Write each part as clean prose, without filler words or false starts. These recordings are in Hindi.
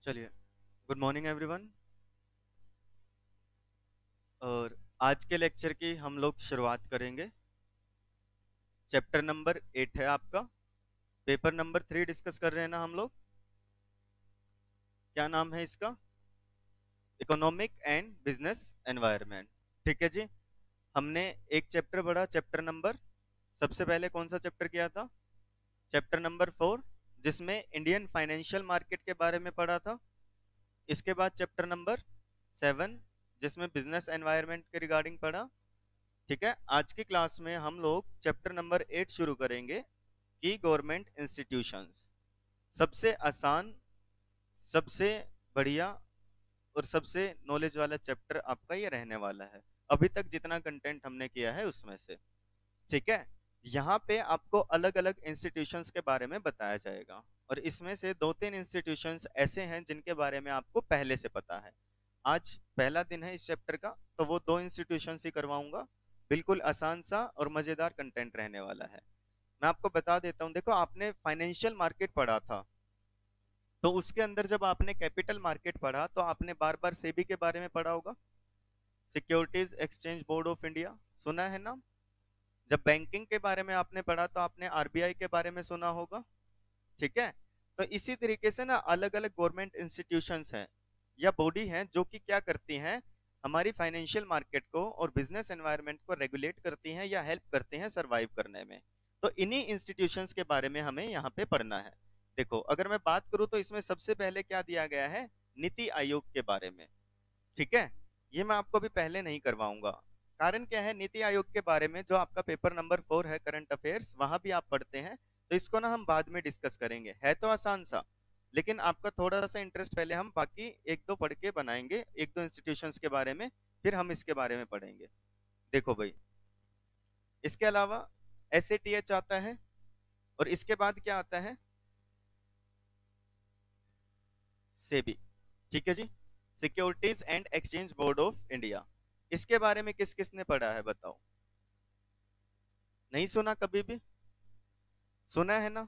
चलिए, गुड मॉर्निंग एवरीवन। और आज के लेक्चर की हम लोग शुरुआत करेंगे। चैप्टर नंबर 8 है आपका। पेपर नंबर 3 डिस्कस कर रहे हैं ना हम लोग। क्या नाम है इसका? Economic and business environment. ठीक है जी। हमने एक चैप्टर पढ़ा, चैप्टर नंबर, सबसे पहले कौन सा चैप्टर किया था? चैप्टर नंबर 4, जिसमें इंडियन फाइनेंशियल मार्केट के बारे में पढ़ा था। इसके बाद चैप्टर नंबर 7, जिसमें बिजनेस एनवायरनमेंट के रिगार्डिंग पढ़ा। ठीक है, आज की क्लास में हम लोग चैप्टर नंबर 8 शुरू करेंगे कि गवर्नमेंट इंस्टीट्यूशंस। सबसे आसान, सबसे बढ़िया और सबसे नॉलेज वाला चैप्टर आपका ये रहने वाला है अभी तक जितना कंटेंट हमने किया है उसमें से। ठीक है, यहाँ पे आपको अलग अलग इंस्टीट्यूशंस के बारे में बताया जाएगा और इसमें से दो तीन इंस्टीट्यूशंस ऐसे हैं जिनके बारे में आपको पहले से पता है। आज पहला दिन है इस चैप्टर का, तो वो दो इंस्टीट्यूशंस ही करवाऊंगा। बिल्कुल आसान सा और मजेदार कंटेंट रहने वाला है। मैं आपको बता देता हूँ, देखो आपने फाइनेंशियल मार्केट पढ़ा था, तो उसके अंदर जब आपने कैपिटल मार्केट पढ़ा तो आपने बार बार सेबी के बारे में पढ़ा होगा। Securities exchange board of India, सुना है ना? जब बैंकिंग के बारे में आपने पढ़ा तो आपने आरबीआई के बारे में सुना होगा। ठीक है, तो इसी तरीके से ना अलग अलग गवर्नमेंट इंस्टीट्यूशंस हैं या बॉडी हैं जो कि क्या करती हैं, हमारी फाइनेंशियल मार्केट को और बिजनेस एनवायरनमेंट को रेगुलेट करती हैं या हेल्प करते हैं सरवाइव करने में। तो इन्हीं इंस्टीट्यूशंस के बारे में हमें यहाँ पे पढ़ना है। देखो, अगर मैं बात करूँ तो इसमें सबसे पहले क्या दिया गया है, नीति आयोग के बारे में। ठीक है, ये मैं आपको अभी पहले नहीं करवाऊंगा। कारण क्या है, नीति आयोग के बारे में जो आपका पेपर नंबर 4 है करंट अफेयर्स, वहां भी आप पढ़ते हैं। तो इसको ना हम बाद में डिस्कस करेंगे, है तो आसान सा, लेकिन आपका थोड़ा सा इंटरेस्ट पहले हम बाकी एक दो पढ़ के बनाएंगे, एक दो इंस्टीट्यूशंस के बारे में, फिर हम इसके बारे में पढ़ेंगे। देखो भाई, इसके अलावा एसएटीएच आता है और इसके बाद क्या आता है, सेबी। ठीक है जी, securities and exchange board of India. इसके बारे में किस किसने पढ़ा है बताओ? नहीं सुना कभी भी? सुना है ना?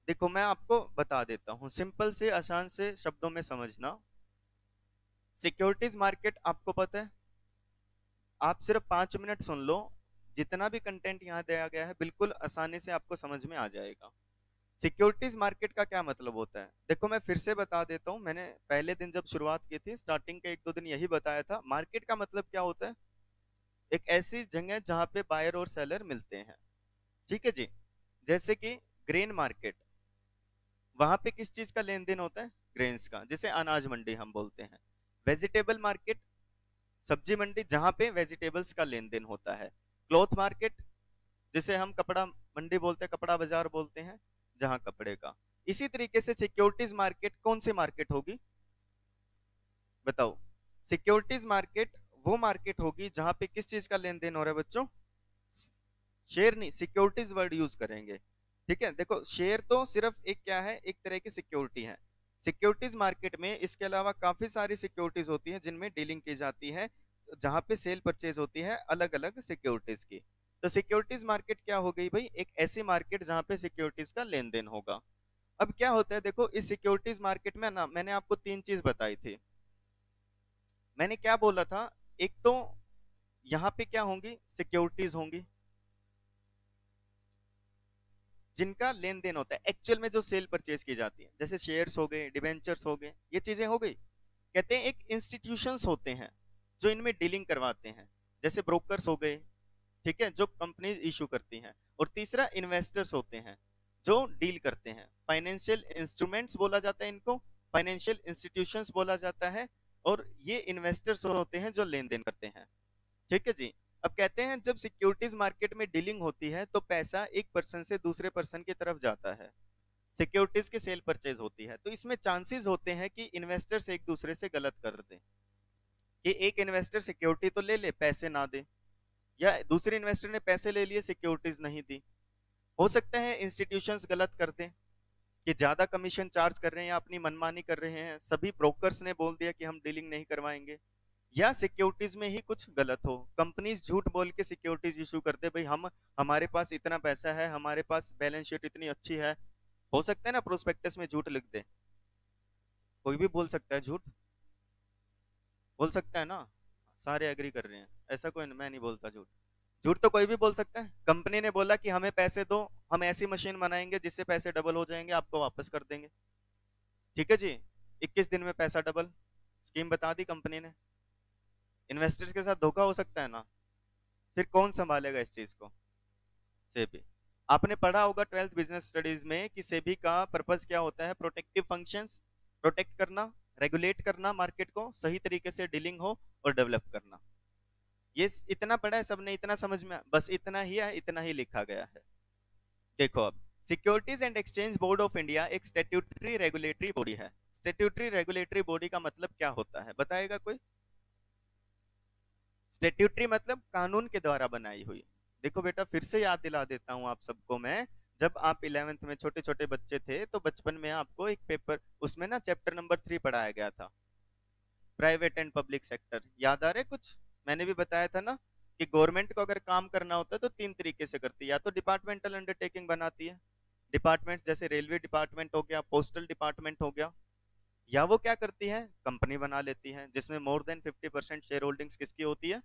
देखो मैं आपको बता देता हूँ, सिंपल से आसान से शब्दों में समझना। सिक्योरिटीज मार्केट आपको पता है, आप सिर्फ 5 मिनट सुन लो, जितना भी कंटेंट यहाँ दिया गया है बिल्कुल आसानी से आपको समझ में आ जाएगा। सिक्योरिटीज मार्केट का क्या मतलब होता है, देखो मैं फिर से बता देता हूँ। मैंने पहले दिन जब शुरुआत की थी, स्टार्टिंग के एक दो दिन यही बताया था। मार्केट का मतलब क्या होता है, एक ऐसी जगह जहाँ पे बायर और सेलर मिलते हैं। ठीक है जी, जैसे कि ग्रेन मार्केट, वहां पे किस चीज का लेन देन होता है, ग्रेन्स का, जिसे अनाज मंडी हम बोलते हैं। वेजिटेबल मार्केट, सब्जी मंडी जहां पे वेजिटेबल्स का लेन देन होता है। क्लॉथ मार्केट, जिसे हम कपड़ा मंडी बोलते हैं, कपड़ा बाजार बोलते हैं, जहां कपड़े का। इसी तरीके से सिक्योरिटीज मार्केट कौन सी मार्केट होगी बताओ? सिक्योरिटीज मार्केट वो मार्केट होगी जहां पे किस चीज का लेन देन हो रहा है बच्चों? शेयर नहीं, सिक्योरिटीज वर्ड यूज करेंगे। ठीक है, देखो शेयर तो सिर्फ एक क्या है, एक तरह की सिक्योरिटी है। सिक्योरिटीज मार्केट में इसके अलावा काफी सारी सिक्योरिटीज होती हैं जिनमें डीलिंग की जाती है, जहां पे सेल परचेज होती है अलग अलग सिक्योरिटीज की। तो सिक्योरिटीज मार्केट क्या हो गई भाई, एक ऐसी मार्केट जहां पे सिक्योरिटीज का लेन देन होगा। अब क्या होता है, देखो इस सिक्योरिटीज मार्केट में ना मैंने आपको तीन चीज बताई थी। मैंने क्या बोला था, एक तो यहाँ पे क्या होंगी, सिक्योरिटीज होंगी जिनका लेन देन होता है एक्चुअल में, जो सेल परचेज की जाती है, जैसे शेयर्स हो गए, डिबेंचर्स हो गए, ये चीजें हो गई। कहते हैं एक इंस्टीट्यूशंस होते हैं जो इनमें डीलिंग करवाते हैं, जैसे ब्रोकर्स हो गए। ठीक है, जो कंपनीज इशू करती हैं। और तीसरा इन्वेस्टर्स होते हैं जो डील करते हैं, फाइनेंशियल इंस्ट्रूमेंट्स बोला जाता है इनको, फाइनेंशियल इंस्टीट्यूशंस बोला जाता है। और ये इन्वेस्टर्स होते हैं जो लेन देन करते हैं। ठीक है जी। अब कहते हैं जब सिक्योरिटीज मार्केट में डीलिंग होती है तो पैसा एक पर्सन से दूसरे पर्सन की तरफ जाता है, सिक्योरिटीज की सेल परचेज होती है, तो इसमें चांसेस होते हैं कि इन्वेस्टर्स एक दूसरे से गलत कर दें, कि एक इन्वेस्टर सिक्योरिटी तो ले ले पैसे ना दे, या दूसरे इन्वेस्टर ने पैसे ले लिए सिक्योरिटीज नहीं दी। हो सकता है इंस्टीट्यूशंस गलत कर दें कि ज्यादा कमीशन चार्ज कर रहे हैं या अपनी मनमानी कर रहे हैं, सभी ब्रोकर्स ने बोल दिया कि हम डीलिंग नहीं करवाएंगे। या सिक्योरिटीज में ही कुछ गलत हो, कंपनीज झूठ बोल के सिक्योरिटीज इशू करते, भाई हम, हमारे पास इतना पैसा है, हमारे पास बैलेंस शीट इतनी अच्छी है। हो सकता है ना प्रोस्पेक्टस में झूठ लिख दे, कोई भी बोल सकता है झूठ, बोल सकता है ना? सारे एग्री कर रहे हैं, ऐसा कोई मैं नहीं बोलता झूठ। झूठ तो कोई भी बोल सकता है। कंपनी ने बोला कि हमें पैसे दो, हम ऐसी मशीन बनाएंगे जिससे पैसे डबल हो जाएंगे, आपको वापस कर देंगे। ठीक है जी, 21 दिन में पैसा डबल, स्कीम बता दी कंपनी ने। इन्वेस्टर्स के साथ धोखा हो सकता है ना? फिर कौन संभालेगा इस चीज को? सेबी। आपने पढ़ा होगा 12th बिजनेस स्टडीज में कि सेबी का पर्पस क्या होता है, प्रोटेक्टिव फंक्शंस, प्रोटेक्ट करना, रेगुलेट करना, मार्केट को सही तरीके से डीलिंग हो और डेवलप करना। ये इतना पढ़ा है सबने, इतना समझ में, बस इतना ही है, इतना ही लिखा गया है। देखो अब, securities and exchange board of India एक स्टेट्यूटरी रेगुलेटरी बॉडी है। स्टेट्यूटरी रेगुलेटरी बॉडी का मतलब क्या होता है, बताएगा कोई? स्टेट्यूटरी मतलब कानून के द्वारा बनाई हुई। देखो बेटा, फिर से याद दिला देता हूं आप सबको मैं। जब आप 11th में छोटे छोटे बच्चे थे तो बचपन में आपको एक पेपर, उसमें ना चैप्टर नंबर 3 पढ़ाया गया था, प्राइवेट एंड पब्लिक सेक्टर। याद आ रहा है कुछ? मैंने भी बताया था ना कि गवर्नमेंट को अगर काम करना होता है तो 3 तरीके से करती है। या तो डिपार्टमेंटल अंडरटेकिंग बनाती है, डिपार्टमेंट जैसे रेलवे डिपार्टमेंट हो गया, पोस्टल डिपार्टमेंट हो गया, या वो क्या करती है, कंपनी बना लेती है जिसमें मोर देन 50% शेयर होल्डिंग्स किसकी होती है?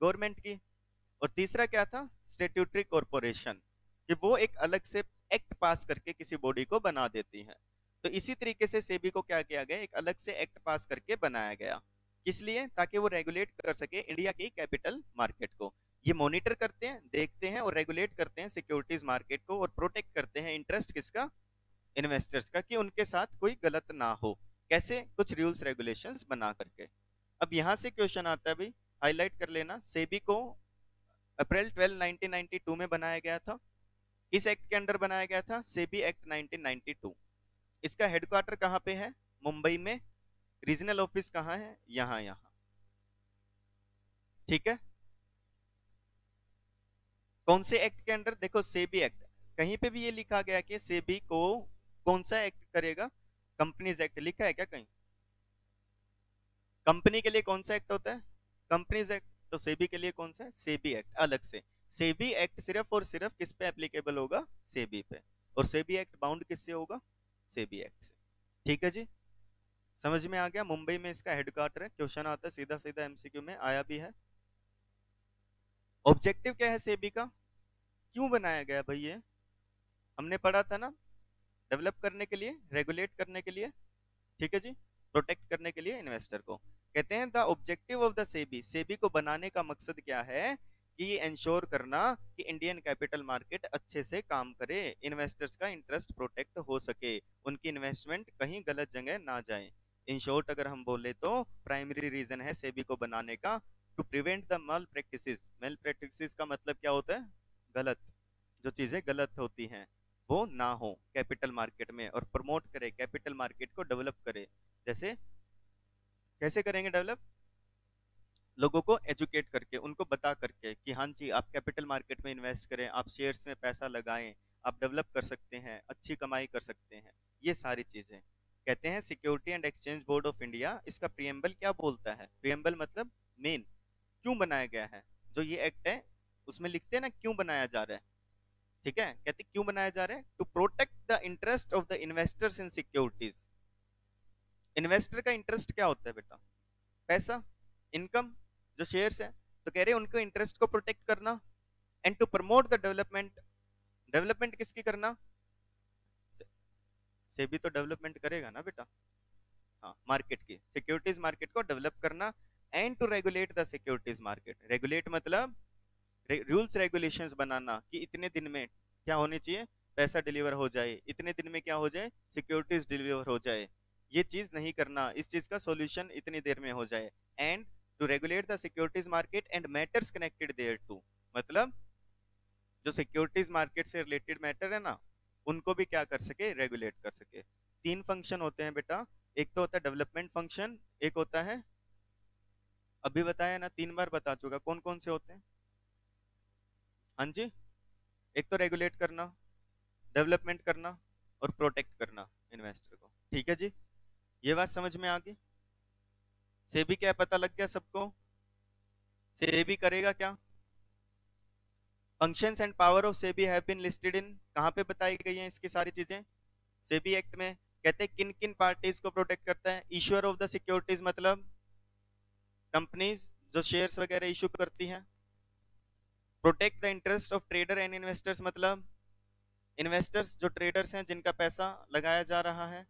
गवर्नमेंट की। और तीसरा क्या था, स्टेट्यूटरी कॉरपोरेशन, कि वो एक अलग से एक्ट पास करके किसी बॉडी को बना देती है। तो इसी तरीके से सेबी को क्या किया गया, एक अलग से एक्ट पास करके बनाया गया। किस लिए? ताकि वो रेगुलेट कर सके इंडिया की कैपिटल मार्केट को। ये मॉनिटर करते हैं, देखते हैं और रेगुलेट करते हैं सिक्योरिटीज मार्केट को, और प्रोटेक्ट करते हैं इंटरेस्ट किसका? इन्वेस्टर्स का, कि उनके साथ कोई गलत ना हो। कैसे? कुछ रूल्स रेगुलेशंस बना करके। अब यहां से क्वेश्चन आता है भाई, हाईलाइट कर लेना। सेबी को अप्रैल 12 1992 में बनाया गया था। इस एक्ट के अंडर बनाया गया था, सेबी एक्ट 1992। इसका हेडक्वार्टर कहाँ पे है? मुंबई में। रीजनल ऑफिस कहाँ है? यहाँ यहाँ। ठीक है। कौन से एक्ट के अंडर? देखो, सेबी एक्ट, कहीं पे भी ये लिखा गया कि सेबी को कौन सा एक्ट करेगा? कंपनीज एक्ट लिखा है क्या कहीं? कंपनी के लिए कौन सा एक्ट होता है? Companies act. तो सेबी के लिए कौन सा है? सेबी एक्ट अलग से। सेबी एक्ट सिर्फ और सिर्फ किस पे एप्लीकेबल होगा? सेबी पे। और सेबी एक्ट बाउंड किससे होगा? सेबी एक्ट से। ठीक है जी, समझ में आ गया? मुंबई में इसका हेडक्वार्टर है। क्वेश्चन आता है सीधा सीधा, एमसीक्यू में आया भी है। ऑब्जेक्टिव क्या है सेबी का? क्यों बनाया गया भाई ये? हमने पढ़ा था ना, डेवलप करने के लिए, रेगुलेट करने के लिए। ठीक है जी, प्रोटेक्ट करने के लिए इन्वेस्टर को। कहते हैं the objective of the SEBI, SEBI को बनाने का मकसद क्या है? कि इंश्योर करना कि इंडियन कैपिटल मार्केट अच्छे से काम करे, इन्वेस्टर्स का इंटरेस्ट प्रोटेक्ट हो सके, उनकी इन्वेस्टमेंट कहीं गलत जगह ना जाए। इन शॉर्ट अगर हम बोले तो प्राइमरी रीजन है सेबी को बनाने का, टू प्रिवेंट द मल प्रैक्टिसेस। मल प्रैक्टिसेस का मतलब क्या होता है? गलत, जो चीजें गलत होती हैं वो ना हो कैपिटल मार्केट में, और प्रमोट करे, कैपिटल मार्केट को डेवलप करे। जैसे कैसे करेंगे डेवलप? लोगों को एजुकेट करके, उनको बता करके कि हाँ जी, आप कैपिटल मार्केट में इन्वेस्ट करें, आप शेयर्स में पैसा लगाएं, आप डेवलप कर सकते हैं, अच्छी कमाई कर सकते हैं। ये सारी चीजें कहते हैं security and exchange board of India. इसका प्रियम्बल क्या बोलता है? प्रियम्बल मतलब मेन, क्यों बनाया गया है। जो ये एक्ट है उसमें लिखते हैं ना क्यों बनाया जा रहा है। ठीक है, कहते क्यों बनाया जा रहा है? To protect the interest of the investors in securities. Investor का इंटरेस्ट क्या होता है बेटा? पैसा, इनकम, जो शेयर्स है। तो कह रहे हैं उनको इंटरेस्ट को प्रोटेक्ट करना, and to promote the development. Development किसकी करना? सेबी तो डेवलपमेंट करेगा ना बेटा, हाँ, मार्केट की, सिक्योरिटीज मार्केट को डेवलप करना। And to regulate the securities market. Regulate मतलब रूल्स रेगुलेशंस बनाना कि इतने दिन में क्या होने चाहिए, पैसा डिलीवर हो जाए, इतने दिन में क्या हो जाए, सिक्योरिटीज डिलीवर हो जाए। ये चीज नहीं करना, इस चीज का सॉल्यूशन इतनी देर में हो जाए। And to regulate the securities market and matters connected thereto. मतलब जो सिक्योरिटीज मार्केट से रिलेटेड मैटर है ना, उनको भी क्या कर सके, रेगुलेट कर सके। 3 फंक्शन होते हैं बेटा, एक तो होता है डेवलपमेंट फंक्शन, एक होता है, अभी बताया ना, 3 बार बता चुका, कौन कौन से होते हैं? हाँ जी, एक तो रेगुलेट करना, डेवलपमेंट करना, और प्रोटेक्ट करना इन्वेस्टर को। ठीक है जी, ये बात समझ में आ गई? सेबी क्या पता लग गया सबको? सेबी करेगा क्या? Functions and power of SEBI have been listed in, कहाँ पे बताई गई हैं इसकी सारी चीजें? सेबी एक्ट में। कहते हैं किन किन पार्टीज को प्रोटेक्ट करता है? इश्यूअर ऑफ द सिक्योरिटीज मतलब कंपनीज जो शेयर्स वगैरह इशू करती हैं। Protect the interest of trader and investors मतलब इन्वेस्टर्स जो ट्रेडर्स हैं जिनका पैसा लगाया जा रहा है।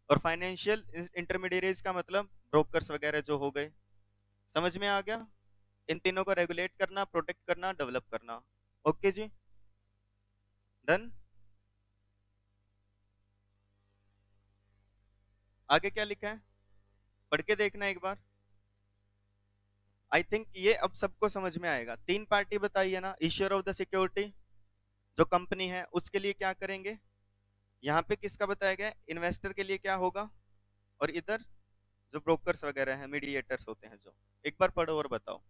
और फाइनेंशियल इंटरमीडिएरीज का मतलब ब्रोकर्स वगैरह जो हो गए। समझ में आ गया? इन तीनों को रेगुलेट करना, प्रोटेक्ट करना, डेवलप करना। ओके जी, डन। आगे क्या लिखा है पढ़ के देखना एक बार। आई थिंक ये अब सबको समझ में आएगा। तीन पार्टी बताई है ना, इश्योर ऑफ द सिक्योरिटी जो कंपनी है उसके लिए क्या करेंगे, यहाँ पे किसका बताया गया, इन्वेस्टर के लिए क्या होगा, और इधर जो ब्रोकर्स वगैरह हैं, मीडिएटर्स होते हैं जो। एक बार पढ़ो और बताओ।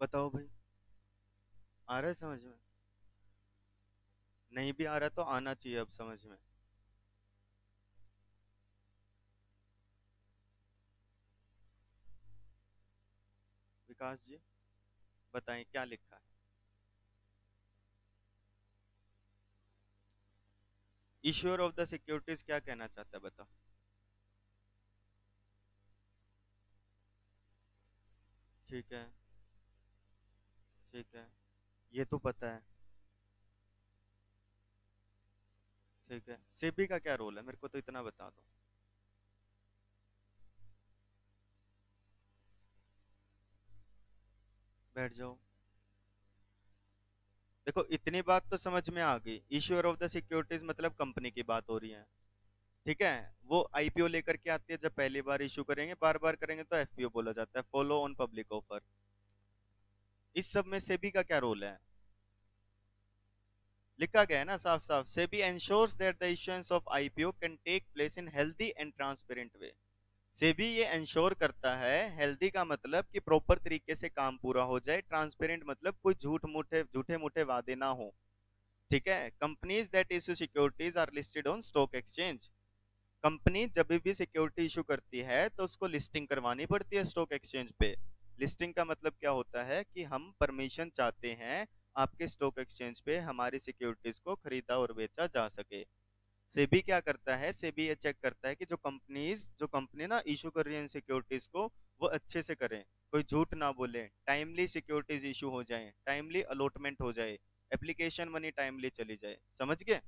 बताओ भाई, आ रहा है समझ में? नहीं भी आ रहा तो आना चाहिए अब समझ में। विकास जी बताएं क्या लिखा है। इश्योर ऑफ द सिक्योरिटीज क्या कहना चाहता है बताओ। ठीक है, ठीक है, ये तो पता है। ठीक है, सेबी का क्या रोल है मेरे को तो इतना बता दो। बैठ जाओ। देखो इतनी बात तो समझ में आ गई, इश्यूअर ऑफ द सिक्योरिटीज मतलब कंपनी की बात हो रही है। ठीक है, वो आईपीओ लेकर के आती है, जब पहली बार इशू करेंगे, बार बार करेंगे तो एफपीओ बोला जाता है, फॉलो ऑन पब्लिक ऑफर। इस सब में सेबी का क्या रोल है? लिखा गया है ना साफ साफ, SEBI ensures that the issuance of IPO can take place in healthy and transparent way. SEBI ये एंश्योर करता है, हेल्दी का मतलब कि प्रॉपर तरीके से काम पूरा हो जाए, ट्रांसपेरेंट मतलब कोई झूठे मूठे वादे ना हो। ठीक है, companies that issue securities are listed on stock exchange. Company जब भी सिक्योरिटी इशू करती है तो उसको लिस्टिंग करवानी पड़ती है स्टॉक एक्सचेंज पे। लिस्टिंग का मतलब क्या होता है कि हम परमिशन चाहते हैं आपके स्टॉक एक्सचेंज पे हमारी सिक्योरिटीज को खरीदा और बेचा जा सके। सेबी क्या करता है, सेबी ये चेक करता है कि जो कंपनी ना इशू कर रही है इन सिक्योरिटीज को, वो अच्छे से करें, कोई झूठ ना बोले, टाइमली सिक्योरिटीज इशू हो जाए, टाइमली अलॉटमेंट हो जाए, एप्लीकेशन मनी टाइमली चली जाए। समझ गए?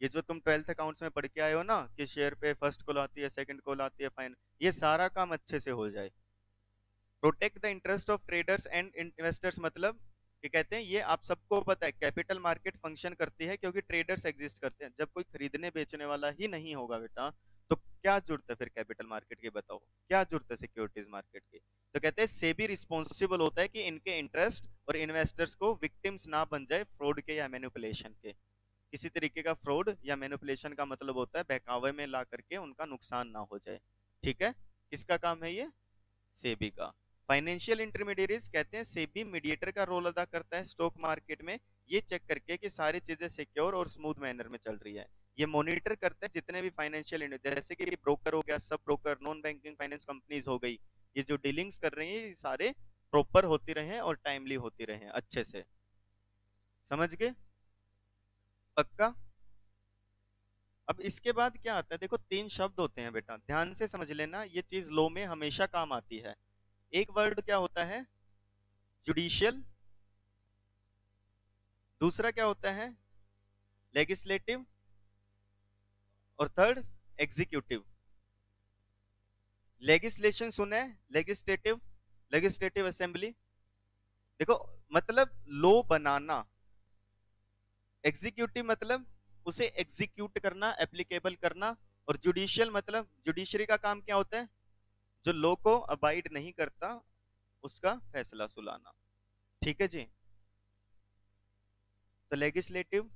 ये जो तुम 12th अकाउंट्स में पढ़ के आए हो ना कि शेयर पे फर्स्ट कॉल आती है, सेकंड कॉल आती है, फाइन, ये सारा काम अच्छे से हो जाए। Protect the interest of traders and investors मतलब ये कहते हैं, ये आप सबको पता है, कैपिटल मार्केट फंक्शन करती है क्योंकि ट्रेडर्स एग्जिस्ट करते हैं। जब कोई खरीदने बेचने वाला ही नहीं होगा बेटा, तो क्या जरूरत है फिर कैपिटल मार्केट की? बताओ क्या जरूरत है सिक्योरिटीज मार्केट की? तो कहते हैं सेबी रिस्पॉन्सिबल होता है कि इनके इंटरेस्ट और इन्वेस्टर्स को विक्टिम्स ना बन जाए फ्रॉड के या मैनिपुलेशन के। किसी तरीके का फ्रॉड या मैनिपुलेशन का मतलब होता है बहकावे में ला करके उनका नुकसान ना हो जाए। ठीक है, किसका काम है ये? सेबी का। फाइनेंशियल इंटरमीडिएरीज कहते हैं सेबी मीडिएटर का रोल अदा करता है स्टॉक मार्केट में, ये चेक करके कि सारी चीजें सिक्योर और स्मूथ मैनर में चल रही है। ये मॉनिटर करता है जितने भी फाइनेंशियल, जैसे कि ब्रोकर हो गया, sub broker, non banking finance companies हो गई, ये जो डीलिंग्स कर रही है ये सारे प्रॉपर होती रहे और टाइमली होती रहे अच्छे से। समझ गए? पक्का? अब इसके बाद क्या आता है, देखो तीन शब्द होते हैं बेटा, ध्यान से समझ लेना, ये चीज लो में हमेशा काम आती है। एक वर्ड क्या होता है? जुडिशियल, दूसरा क्या होता है लेजिस्लेटिव, और थर्ड एग्जीक्यूटिव। लेजिस्लेशन सुने, लेजिस्लेटिव, लेजिस्लेटिव असेंबली, देखो मतलब लो बनाना, एग्जीक्यूटिव मतलब उसे एग्जीक्यूट करना, एप्लीकेबल करना, और जुडिशियल मतलब जुडिशरी का काम क्या होता है, जो लॉ को अबाइड नहीं करता उसका फैसला सुनाना। ठीक है जी। तो लेजिस्लेटिव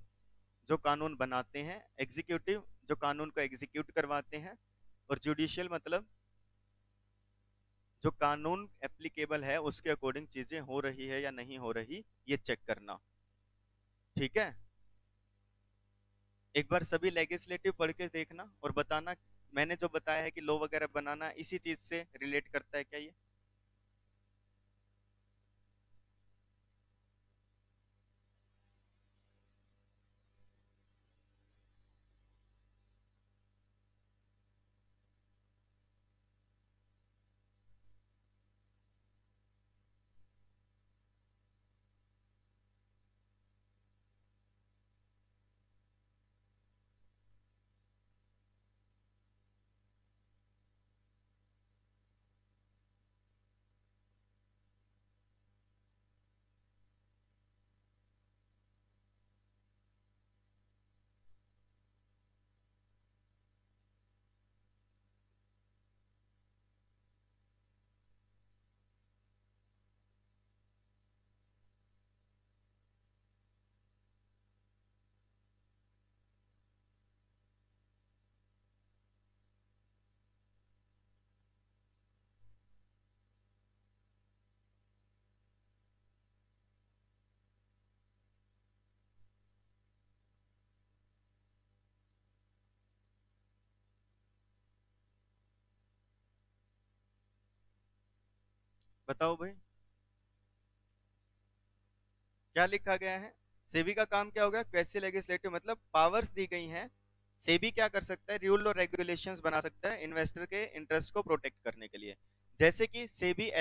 जो कानून बनाते हैं, एग्जीक्यूटिव जो कानून को एग्जीक्यूट करवाते हैं, और जुडिशियल मतलब जो कानून एप्लीकेबल है उसके अकॉर्डिंग चीजें हो रही है या नहीं हो रही ये चेक करना। ठीक है, एक बार सभी लेजिस्लेटिव पढ़ के देखना और बताना मैंने जो बताया है कि लॉ वगैरह बनाना इसी चीज से रिलेट करता है क्या ये। बताओ भाई क्या लिखा गया है। सेबी का काम क्या होगा, क्वेसी लेजिस्लेटिव मतलब पावर्स दी गई हैं। सेबी क्या कर सकता है, रूल और रेगुलेशंस बना सकता है इन्वेस्टर के इंटरेस्ट को प्रोटेक्ट करने के लिए। जैसे कि सेबी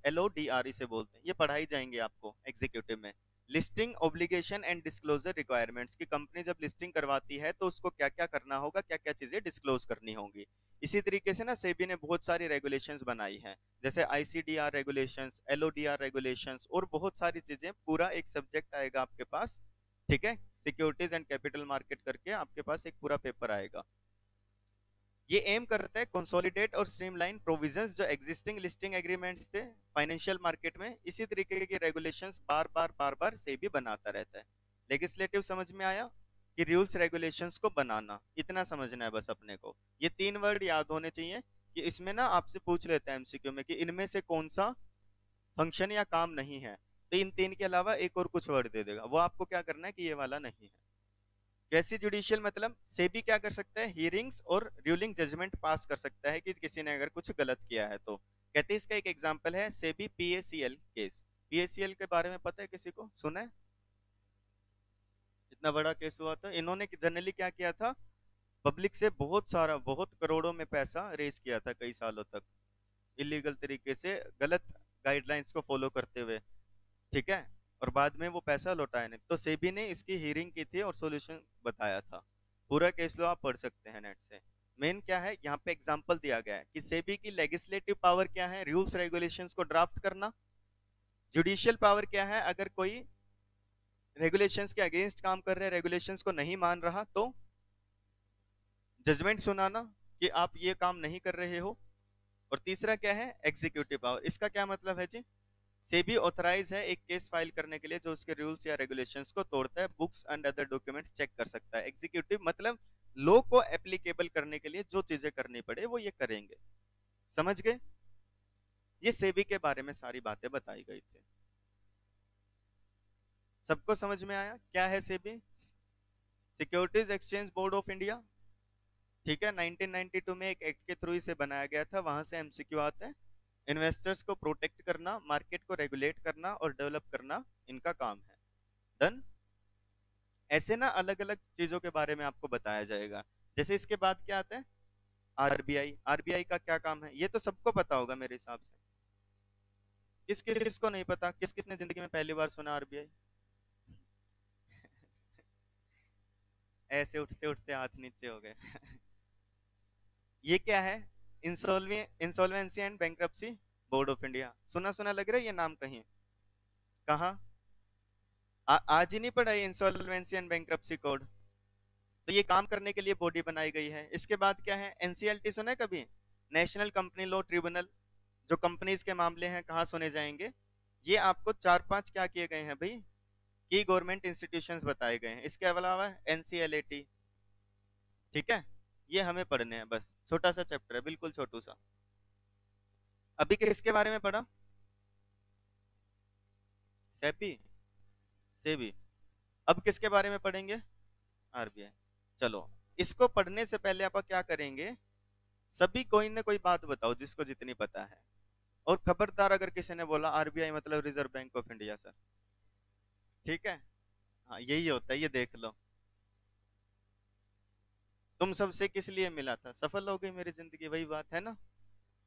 LODR इसे बोलते हैं, ये पढ़ाई जाएंगे आपको एग्जीक्यूटिव में। Listing obligation and disclosure requirements की कंपनी जब लिस्टिंग करवाती है तो उसको क्या क्या करना होगा, क्या क्या चीजें डिस्क्लोज करनी होंगी। इसी तरीके से ना सेबी ने बहुत सारी रेगुलेशंस बनाई हैं, जैसे ICDR रेगुलेशंस, LODR रेगुलेशंस, और बहुत सारी चीजें। पूरा एक सब्जेक्ट आएगा आपके पास, ठीक है, सिक्योरिटीज एंड कैपिटल मार्केट करके आपके पास एक पूरा पेपर आएगा। ये एम करता है कंसोलिडेट और स्ट्रीमलाइन प्रोविजंस जो एग्जिस्टिंग लिस्टिंग एग्रीमेंट्स थे फाइनेंशियल मार्केट में। इसी तरीके के रेगुलेशंस बार बार से भी बनाता रहता है। लेजिस्लेटिव समझ में आया कि रूल्स रेगुलेशंस को बनाना, इतना समझना है बस अपने को। ये तीन वर्ड याद होने चाहिए कि इसमें ना आपसे पूछ लेता है एमसीक्यू में कि इनमें से कौन सा फंक्शन या काम नहीं है, तो इन तीन के अलावा एक और कुछ वर्ड दे देगा, वो आपको क्या करना है कि ये वाला नहीं है। कैसी जुडिशियल मतलब सेबी क्या कर सकता है, हियरिंग्स और रूलिंग जजमेंट पास कर सकता है कि किसी ने अगर कुछ गलत किया है तो। कहते हैं इसका एक एग्जांपल है सेबी PACL केस। PACL के बारे में पता है, किसी को सुना है? इतना बड़ा केस हुआ था, इन्होंने जनरली क्या किया था, पब्लिक से बहुत सारा, बहुत करोड़ों में पैसा रेज किया था कई सालों तक, इलीगल तरीके से, गलत गाइडलाइंस को फॉलो करते हुए। ठीक है, और बाद में वो पैसा लौटाया नहीं, तो सेबी ने इसकी हियरिंग की थी और सॉल्यूशन बताया था। पूरा केस लो आप पढ़ सकते हैं नेट से। मेन क्या है यहाँ पे एग्जांपल दिया गया है कि सेबी की लेजिस्लेटिव पावर क्या है, रूल्स रेगुलेशंस को ड्राफ्ट करना। जुडिशियल पावर क्या है, अगर कोई रेगुलेशंस के अगेंस्ट काम कर रहे हैं, रेगुलेशंस को नहीं मान रहा, तो जजमेंट सुनाना कि आप ये काम नहीं कर रहे हो। और तीसरा क्या है, एग्जीक्यूटिव पावर। इसका क्या मतलब है जी, सेबी ऑथराइज है एक केस फाइल करने के लिए जो उसके रूल्स या रेगुलेशंस को तोड़ता है, books and other documents check कर सकता है। एग्जीक्यूटिव मतलब लॉ को एप्लीकेबल करने के लिए जो चीजें करनी पड़े वो ये करेंगे। समझ गए? ये सेबी के बारे में सारी बातें बताई गई थी। सबको समझ में आया क्या है SEBI? Securities exchange board of India. ठीक है, 1992 में एक एक्ट के थ्रू इसे बनाया गया था, वहां से एमसीक्यू आते हैं। इन्वेस्टर्स को प्रोटेक्ट करना, मार्केट को रेगुलेट करना और डेवलप करना इनका काम है। डन। ऐसे ना अलग अलग चीजों के बारे में आपको बताया जाएगा। जैसे इसके बाद क्या आता है, आरबीआई। आरबीआई का क्या काम है ये तो सबको पता होगा मेरे हिसाब से। किस किस को नहीं पता, किस किसने जिंदगी में पहली बार सुना आरबीआई? ऐसे उठते उठते हाथ नीचे हो गए। ये क्या है? Insolvency and bankruptcy board of India, सुना सुना लग रहा है ये नाम कहीं? कहाँ? आज ही नहीं पढ़ा ये इंसॉल्वेंसी एंड बैंक्रप्सी कोड? तो ये काम करने के लिए बॉडी बनाई गई है। इसके बाद क्या है? एनसीएलटी सुना है कभी? नेशनल कंपनी लॉ ट्रिब्यूनल, जो कंपनीज के मामले हैं कहाँ सुने जाएंगे? ये आपको चार पांच क्या किए गए हैं भाई, की गवर्नमेंट इंस्टीट्यूशंस बताए गए हैं। इसके अलावा एनसीएलएटी, ठीक है, ये हमें पढ़ने हैं बस। छोटा सा चैप्टर है, बिल्कुल छोटू सा। अभी किसके बारे में पढ़ा? सेपी, सेबी। अब किसके बारे में पढ़ेंगे? आरबीआई। चलो, इसको पढ़ने से पहले आप क्या करेंगे, सभी कोई ना कोई बात बताओ जिसको जितनी पता है। और खबरदार अगर किसी ने बोला आरबीआई मतलब reserve bank of India sir, ठीक है? हाँ यही होता है, ये देख लो। तुम सबसे किस लिए मिला था? सफल हो गई मेरी जिंदगी, वही बात है ना।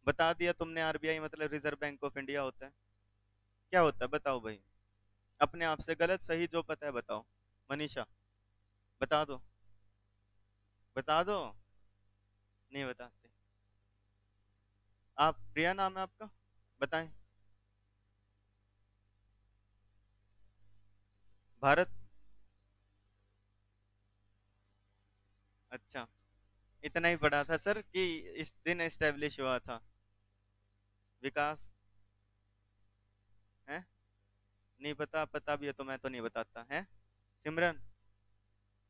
बता दिया तुमने, आरबीआई मतलब रिजर्व बैंक ऑफ इंडिया होता है। क्या होता है बताओ भाई, अपने आप से गलत सही जो पता है बताओ। मनीषा, बता दो, बता दो। नहीं बताते आप? प्रिया नाम है आपका, बताएं। भारत। अच्छा, इतना ही पढ़ा था सर कि इस दिन एस्टेब्लिश हुआ था। विकास है? नहीं पता? पता भी है तो मैं तो नहीं बताता है। सिमरन,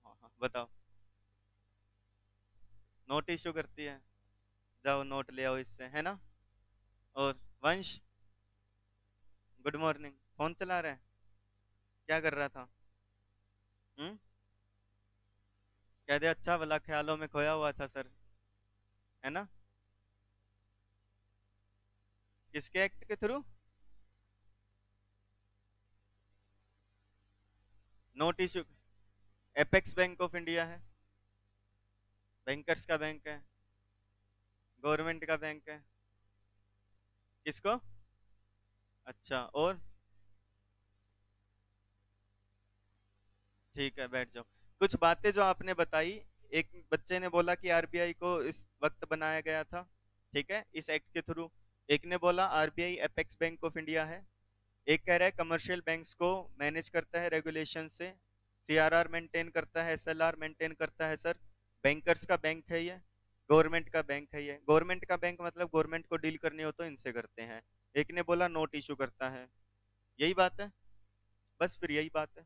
हाँ हाँ बताओ। नोट इशू करती है, जाओ नोट ले आओ इससे, है ना। और वंश, गुड मॉर्निंग। फोन चला रहा है? क्या कर रहा था? हम्म, कह दे अच्छा भला ख्यालों में खोया हुआ था सर, है ना। किसके एक्ट के through? Note issue, apex bank of India है, बैंकर्स का बैंक है, गवर्नमेंट का बैंक है। किसको? अच्छा, और? ठीक है बैठ जाओ। कुछ बातें जो आपने बताई, एक बच्चे ने बोला कि आरबीआई को इस वक्त बनाया गया था, ठीक है, इस एक्ट के थ्रू। एक ने बोला RBI apex bank of India है। एक कह रहा है कमर्शियल बैंक्स को मैनेज करता है रेगुलेशन से, सीआरआर मेंटेन करता है, एसएलआर मेंटेन करता है सर। बैंकर्स का बैंक है ये, गवर्नमेंट का बैंक है ये। गवर्नमेंट का बैंक मतलब गवर्नमेंट को डील करनी हो तो इनसे करते हैं। एक ने बोला नोट इशू करता है। यही बात है, बस फिर यही बात है,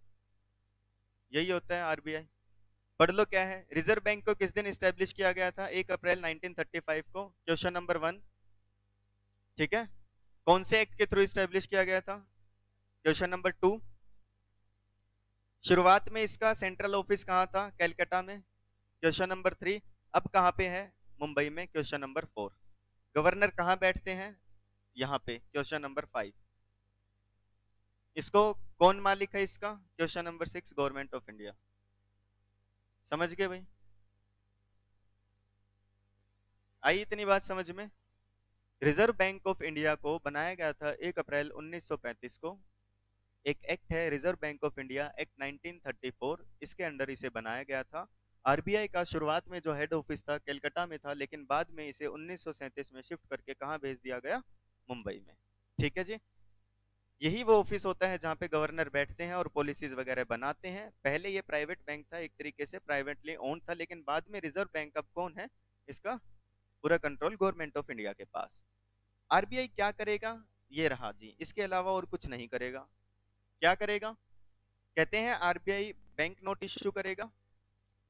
यही होता है आरबीआई। पढ़ लो क्या है। रिजर्व बैंक को किस दिन स्टैब्लिश किया गया था? 1 अप्रैल 1935 को, क्वेश्चन नंबर 1, ठीक है। कौन से एक्ट के थ्रू स्टैब्लिश किया गया था? क्वेश्चन नंबर 2, शुरुआत में इसका सेंट्रल ऑफिस कहाँ था? कैलकाटा में, क्वेश्चन नंबर 3। अब कहाँ पे है? मुंबई में, क्वेश्चन नंबर 4। गवर्नर कहाँ बैठते हैं? यहाँ पे, क्वेश्चन नंबर 5। इसको कौन मालिक है इसका? Question number 6, government of India. समझ गए भाई? आई इतनी बात समझ में? रिजर्व बैंक ऑफ इंडिया को बनाया गया था 1 अप्रैल 1935 को। एक एक्ट है reserve bank of India act 1934, इसके अंडर इसे बनाया गया था। आरबीआई का शुरुआत में जो हेड ऑफिस था कलकत्ता में था, लेकिन बाद में इसे 1937 में शिफ्ट करके कहाँ भेज दिया गया? मुंबई में। ठीक है जी। यही वो ऑफिस होता है जहाँ पे गवर्नर बैठते हैं और पॉलिसीज वगैरह बनाते हैं। पहले ये प्राइवेट बैंक था, एक तरीके से प्राइवेटली ओन्ड था, लेकिन बाद में रिजर्व बैंक अब कौन है? इसका पूरा कंट्रोल गवर्नमेंट ऑफ इंडिया के पास। आरबीआई क्या करेगा? ये रहा जी, इसके अलावा और कुछ नहीं करेगा। क्या करेगा? कहते हैं आरबीआई बैंक नोट इश्यू करेगा,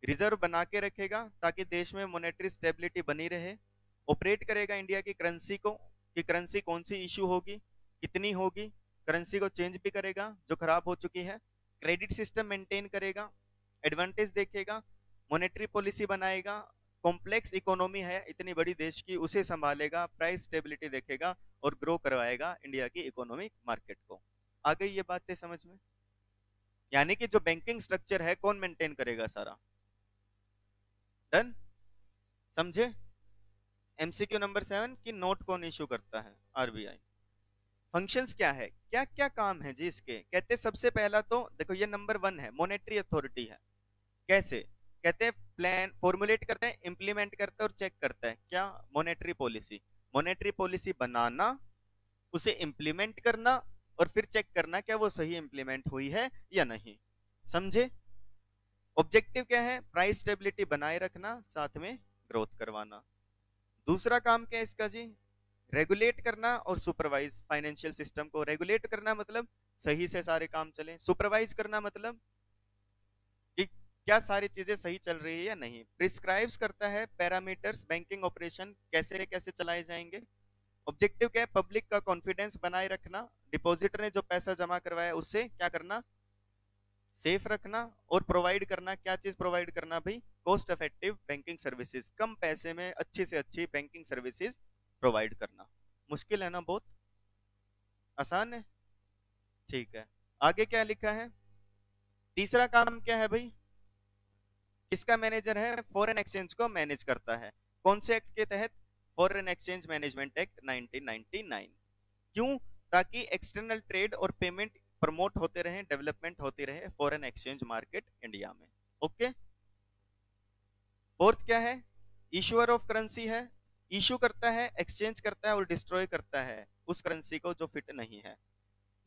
रिजर्व बना के रखेगा ताकि देश में मॉनेटरी स्टेबिलिटी बनी रहे, ऑपरेट करेगा इंडिया की करेंसी को, कि करेंसी कौन सी इशू होगी, कितनी होगी, करेंसी को चेंज भी करेगा जो खराब हो चुकी है, क्रेडिट सिस्टम मेंटेन करेगा, एडवांटेज देखेगा, मॉनेटरी पॉलिसी बनाएगा, कॉम्प्लेक्स इकोनॉमी है इतनी बड़ी देश की उसे संभालेगा, प्राइस स्टेबिलिटी देखेगा और ग्रो करवाएगा इंडिया की इकोनॉमिक मार्केट को। आ गई ये बातें समझ में? यानी कि जो बैंकिंग स्ट्रक्चर है कौन मेंटेन करेगा सारा? डन, समझे? एमसीक्यू नंबर 7 की नोट कौन इशू करता है? आरबीआई। फंक्शंस क्या है, क्या क्या काम है जी इसके, कहते सबसे पहला तो देखो ये नंबर वन है, मॉनेटरी अथॉरिटी है। कैसे, कहते हैं प्लान फॉर्मुलेट करता है, इंप्लीमेंट करता है और चेक करता है क्या, मॉनेटरी पॉलिसी। मॉनेटरी पॉलिसी बनाना, उसे इंप्लीमेंट करना और फिर चेक करना क्या वो सही इंप्लीमेंट हुई है या नहीं। समझे। ऑब्जेक्टिव क्या है, प्राइस स्टेबिलिटी बनाए रखना, साथ में ग्रोथ करवाना। दूसरा काम क्या है इसका जी, रेगुलेट करना और सुपरवाइज फाइनेंशियल सिस्टम को। रेगुलेट करना मतलब सही से सारे काम चले, सुपरवाइज करना मतलब कि क्या सारी चीजें सही चल रही है या नहीं। प्रिस्क्राइब्स करता है पैरामीटर्स, बैंकिंग ऑपरेशन कैसे कैसे चलाए जाएंगे। ऑब्जेक्टिव क्या है, पब्लिक का कॉन्फिडेंस बनाए रखना, डिपॉजिटर ने जो पैसा जमा करवाया उससे क्या करना, सेफ रखना और प्रोवाइड करना। क्या चीज प्रोवाइड करना भाई, कॉस्ट इफेक्टिव बैंकिंग सर्विसेज, कम पैसे में अच्छी से अच्छी बैंकिंग सर्विसेज प्रोवाइड करना। मुश्किल है ना बहुत, आसान है, ठीक है। आगे क्या लिखा है, तीसरा काम क्या है भाई, किसका मैनेजर है, फॉरेन एक्सचेंज को मैनेज करता है। कौन से एक्ट के तहत, फॉरेन एक्सचेंज मैनेजमेंट एक्ट 1999। क्यों, ताकि एक्सटर्नल ट्रेड और पेमेंट प्रमोट होते रहे, डेवलपमेंट होती रहे फॉरेन एक्सचेंज मार्केट इंडिया में। ओके। फोर्थ क्या है, इशुअर ऑफ करेंसी है, इशू करता है, एक्सचेंज करता है और डिस्ट्रॉय करता है उस करेंसी को जो फिट नहीं है।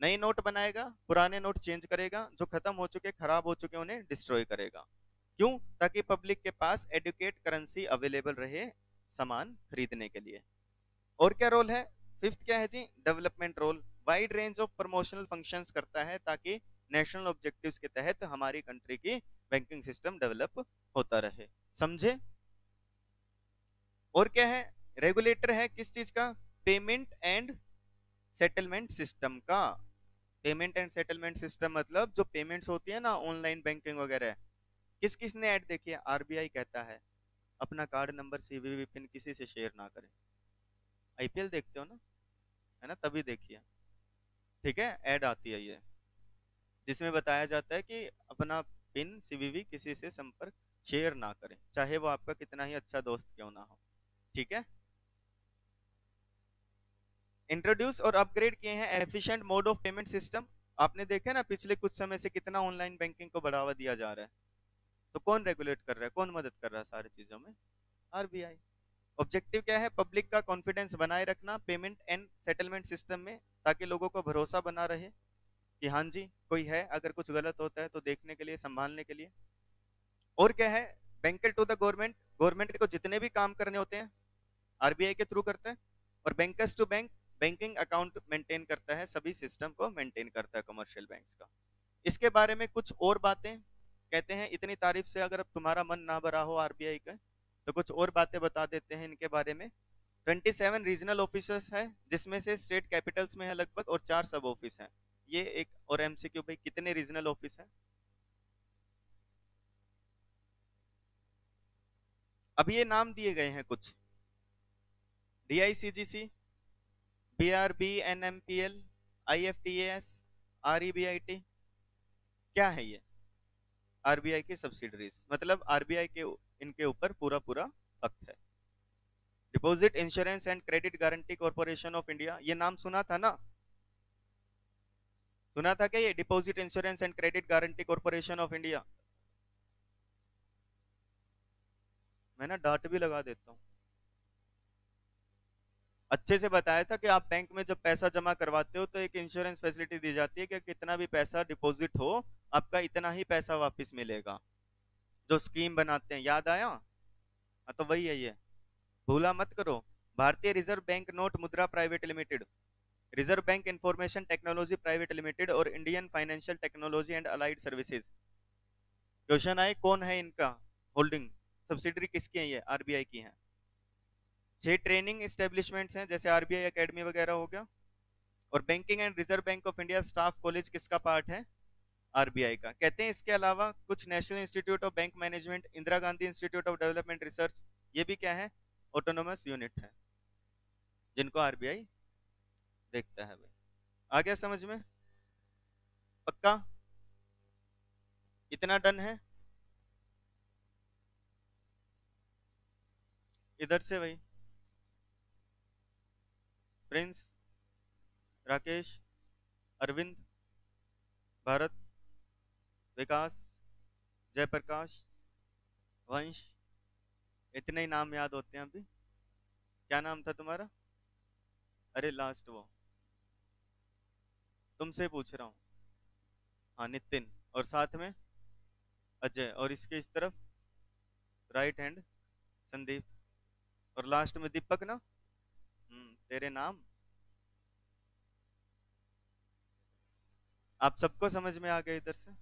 नए नोट बनाएगा, पुराने नोट चेंज करेगा, जो खत्म हो चुके खराब हो चुके उन्हें डिस्ट्रॉय करेगा। क्यों, ताकि पब्लिक के पास एडुकेट करेंसी अवेलेबल रहे सामान खरीदने के लिए। और क्या रोल है, फिफ्थ क्या है जी, development role. Wide range of promotional functions करता है ताकि नेशनल ऑब्जेक्टिव्स के तहत हमारी कंट्री की बैंकिंग सिस्टम डेवलप होता रहे। समझे। और क्या है, रेगुलेटर है किस चीज का, पेमेंट एंड सेटलमेंट सिस्टम का। पेमेंट एंड सेटलमेंट सिस्टम मतलब जो पेमेंट्स होती है ना ऑनलाइन बैंकिंग वगैरह, किस किस ने ऐड देखी है, आरबीआई कहता है अपना कार्ड नंबर सीवीवी पिन किसी से शेयर ना करें। आईपीएल देखते हो ना, है ना, तभी देखिए, ठीक है, ऐड आती है ये, जिसमें बताया जाता है कि अपना पिन सीवीवी किसी से संपर्क शेयर ना करें, चाहे वो आपका कितना ही अच्छा दोस्त क्यों ना हो। ठीक है। इंट्रोड्यूस और अपग्रेड किए हैं efficient mode of payment system. आपने देखा ना पिछले कुछ समय से कितना ऑनलाइन बैंकिंग को बढ़ावा दिया जा रहा है, तो कौन रेगुलेट कर रहा है, कौन मदद कर रहा है सारी चीजों में, आरबीआई। ऑब्जेक्टिव क्या है, पब्लिक का कॉन्फिडेंस बनाए रखना पेमेंट एंड सेटलमेंट सिस्टम में, ताकि लोगों को भरोसा बना रहे कि हाँ जी कोई है, अगर कुछ गलत होता है तो देखने के लिए, संभालने के लिए। और क्या है, banker to the government, government को जितने भी काम करने होते हैं आरबीआई के थ्रू करता है। और bankers to bank, banking account maintain करता है, सभी सिस्टम को मेंटेन करता है कमर्शियल बैंक्स का। इसके बारे में कुछ और बातें, कहते हैं इतनी तारीफ से अगर अब तुम्हारा मन ना भरा हो आरबीआई का, तो कुछ और बातें बता देते हैं इनके बारे में। 27 रीजनल ऑफिसर्स है, जिसमें से स्टेट कैपिटल्स में है लगभग, और 4 सब ऑफिस हैं। ये एक और एमसीक्यू भाई, कितने रीजनल ऑफिस हैं, अब ये नाम दिए गए हैं कुछ, डीआईसीजीसी, बीआरबी, एनएमपीएल, आईएफटीएएस, आरईबीआईटी, क्या है ये, आरबीआई की सब्सिडरीज, मतलब आरबीआई के इनके ऊपर पूरा पूरा हक है। Deposit insurance and credit guarantee corporation of India, ये नाम सुना था ना, सुना था क्या, ये deposit insurance and credit guarantee corporation of India. मैं ना डांट भी लगा देता हूँ, अच्छे से बताया था कि आप बैंक में जब पैसा जमा करवाते हो तो एक इंश्योरेंस फैसिलिटी दी जाती है कि कितना भी पैसा डिपॉजिट हो, आपका इतना ही पैसा वापस मिलेगा, जो स्कीम बनाते हैं, याद आया। हाँ, तो वही है ये, भूला मत करो। भारतीय रिजर्व बैंक नोट मुद्रा private limited, reserve bank information technology private limited और Indian financial technology and allied services. Question आए कौन है इनका होल्डिंग, सब्सिडरी किसकी है, ये आरबीआई की है। 6 ट्रेनिंग एस्टेब्लिशमेंट्स हैं, जैसे आरबीआई एकेडमी वगैरह हो गया। और banking and reserve bank of India staff college किसका पार्ट है, आरबीआई का। कहते हैं इसके अलावा कुछ national institute of bank management, Indira Gandhi institute of development research, ये भी क्या है, ऑटोनोमस यूनिट है, जिनको आरबीआई देखता है भाई। आ गया समझ में, पक्का, इतना डन है। इधर से भाई, प्रिंस, राकेश, अरविंद, भारत, विकास, जयप्रकाश, वंश। इतने ही नाम याद होते हैं अभी। क्या नाम था तुम्हारा? अरे लास्ट वो, तुमसे पूछ रहा हूँ। हाँ नितिन, और साथ में अजय, और इसके इस तरफ राइट हैंड संदीप, और लास्ट में दीपक ना। तेरे नाम। आप सबको समझ में आ गए इधर से?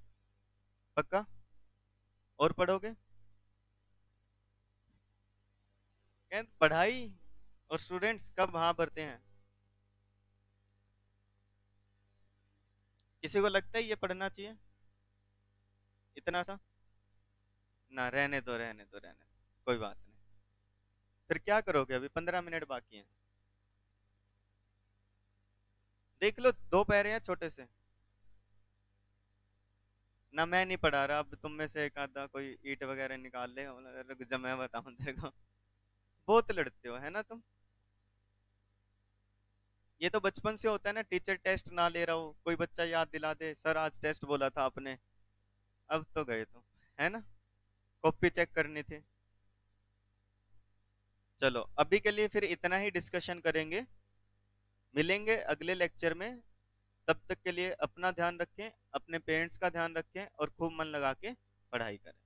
पक्का? और पढ़ोगे? पढ़ाई और स्टूडेंट्स कब हाँ भरते हैं? किसी को लगता है ये पढ़ना चाहिए इतना सा? ना, रहने दो रहने दो रहने दो, कोई बात नहीं। फिर क्या करोगे? अभी 15 मिनट बाकी हैं। देख लो, दो पैर हैं छोटे से। ना मैं नहीं पढ़ा रहा, अब तुम में से एक आधा कोई ईंट वगैरह निकाल ले, रुक जा मैं बताऊं तेरे को। बहुत लड़ते हो है ना तुम। ये तो बचपन से होता है ना, टीचर टेस्ट ना ले रहा हो, कोई बच्चा याद दिला दे सर आज टेस्ट बोला था आपने। अब तो गए तुम, है ना? कॉपी चेक करनी थी। चलो अभी के लिए फिर इतना ही डिस्कशन करेंगे, मिलेंगे अगले लेक्चर में। तब तक के लिए अपना ध्यान रखें, अपने पेरेंट्स का ध्यान रखें, और खूब मन लगा के पढ़ाई करें।